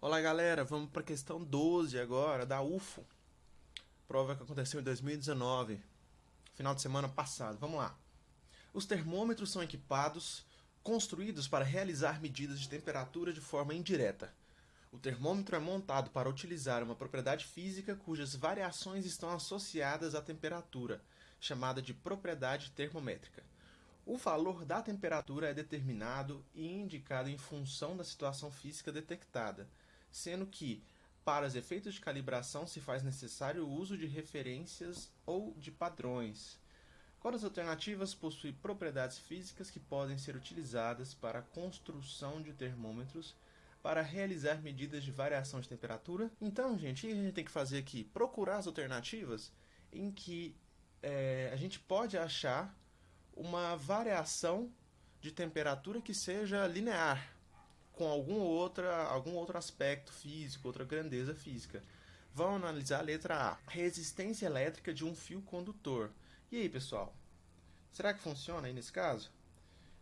Olá galera, vamos para a questão 12 agora, da UFO. Prova que aconteceu em 2019, final de semana passado. Vamos lá. Os termômetros são equipados, construídos para realizar medidas de temperatura de forma indireta. O termômetro é montado para utilizar uma propriedade física cujas variações estão associadas à temperatura, chamada de propriedade termométrica. O valor da temperatura é determinado e indicado em função da situação física detectada, sendo que, para os efeitos de calibração, se faz necessário o uso de referências ou de padrões. Qual das alternativas possui propriedades físicas que podem ser utilizadas para a construção de termômetros para realizar medidas de variação de temperatura? Então, gente, o que a gente tem que fazer aqui? Procurar as alternativas em que a gente pode achar uma variação de temperatura que seja linear, com algum outro aspecto físico, outra grandeza física. Vamos analisar a letra A. Resistência elétrica de um fio condutor. E aí, pessoal? Será que funciona aí nesse caso?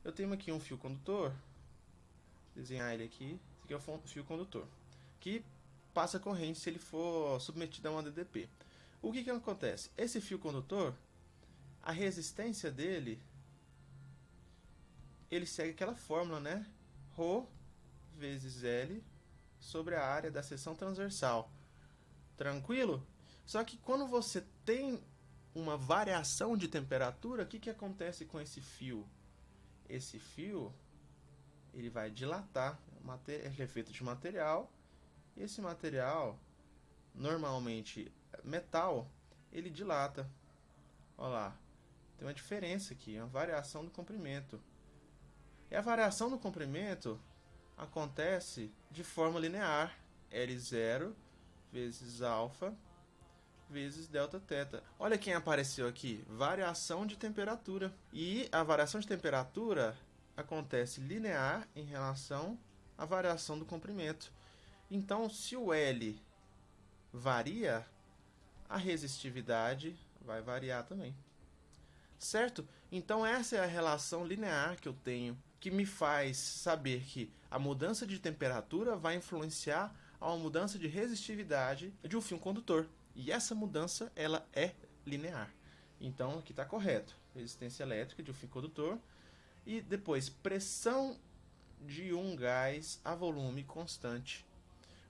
Eu tenho aqui um fio condutor. Vou desenhar ele aqui. Esse aqui é o fio condutor. Que passa corrente se ele for submetido a uma DDP. O que acontece? Esse fio condutor, a resistência dele, ele segue aquela fórmula, né? Rho vezes L sobre a área da seção transversal. Tranquilo? Só que quando você tem uma variação de temperatura, o que acontece com esse fio? Esse fio, ele vai dilatar. Ele é feito de material. E esse material, normalmente metal, ele dilata. Olha lá. Tem uma diferença aqui, uma variação do comprimento. E a variação do comprimento acontece de forma linear. L0 vezes alfa vezes delta θ. Olha quem apareceu aqui, variação de temperatura. E a variação de temperatura acontece linear em relação à variação do comprimento. Então, se o L varia, a resistividade vai variar também. Certo? Então essa é a relação linear que eu tenho, que me faz saber que a mudança de temperatura vai influenciar a uma mudança de resistividade de um fio condutor. E essa mudança, ela é linear. Então aqui está correto. Resistência elétrica de um fio condutor. E depois, pressão de um gás a volume constante.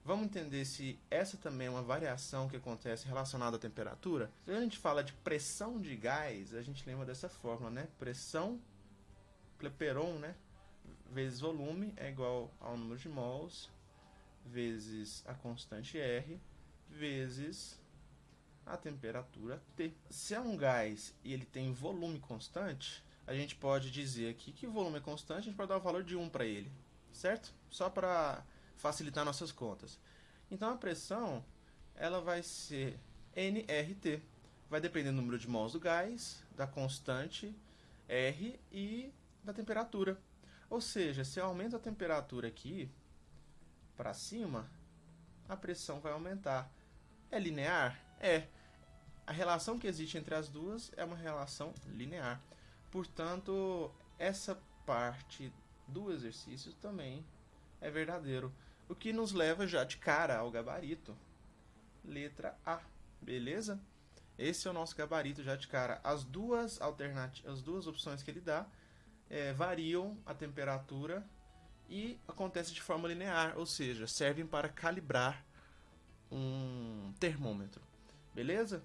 Vamos entender se essa também é uma variação que acontece relacionada à temperatura? Se a gente fala de pressão de gás, a gente lembra dessa fórmula, né? Pressão, Clapeyron, né? Vezes volume é igual ao número de mols, vezes a constante R, vezes a temperatura T. Se é um gás e ele tem volume constante, a gente pode dizer aqui que o volume é constante, a gente pode dar o valor de 1 para ele, certo? Só para facilitar nossas contas. Então a pressão, ela vai ser nRT. Vai depender do número de mols do gás, da constante R e da temperatura. Ou seja, se eu aumento a temperatura aqui para cima, a pressão vai aumentar. É linear? É. A relação que existe entre as duas é uma relação linear. Portanto, essa parte do exercício também é verdadeiro. O que nos leva já de cara ao gabarito. Letra A. Beleza? Esse é o nosso gabarito já de cara. As duas opções que ele dá variam a temperatura e acontece de forma linear, ou seja, servem para calibrar um termômetro. Beleza?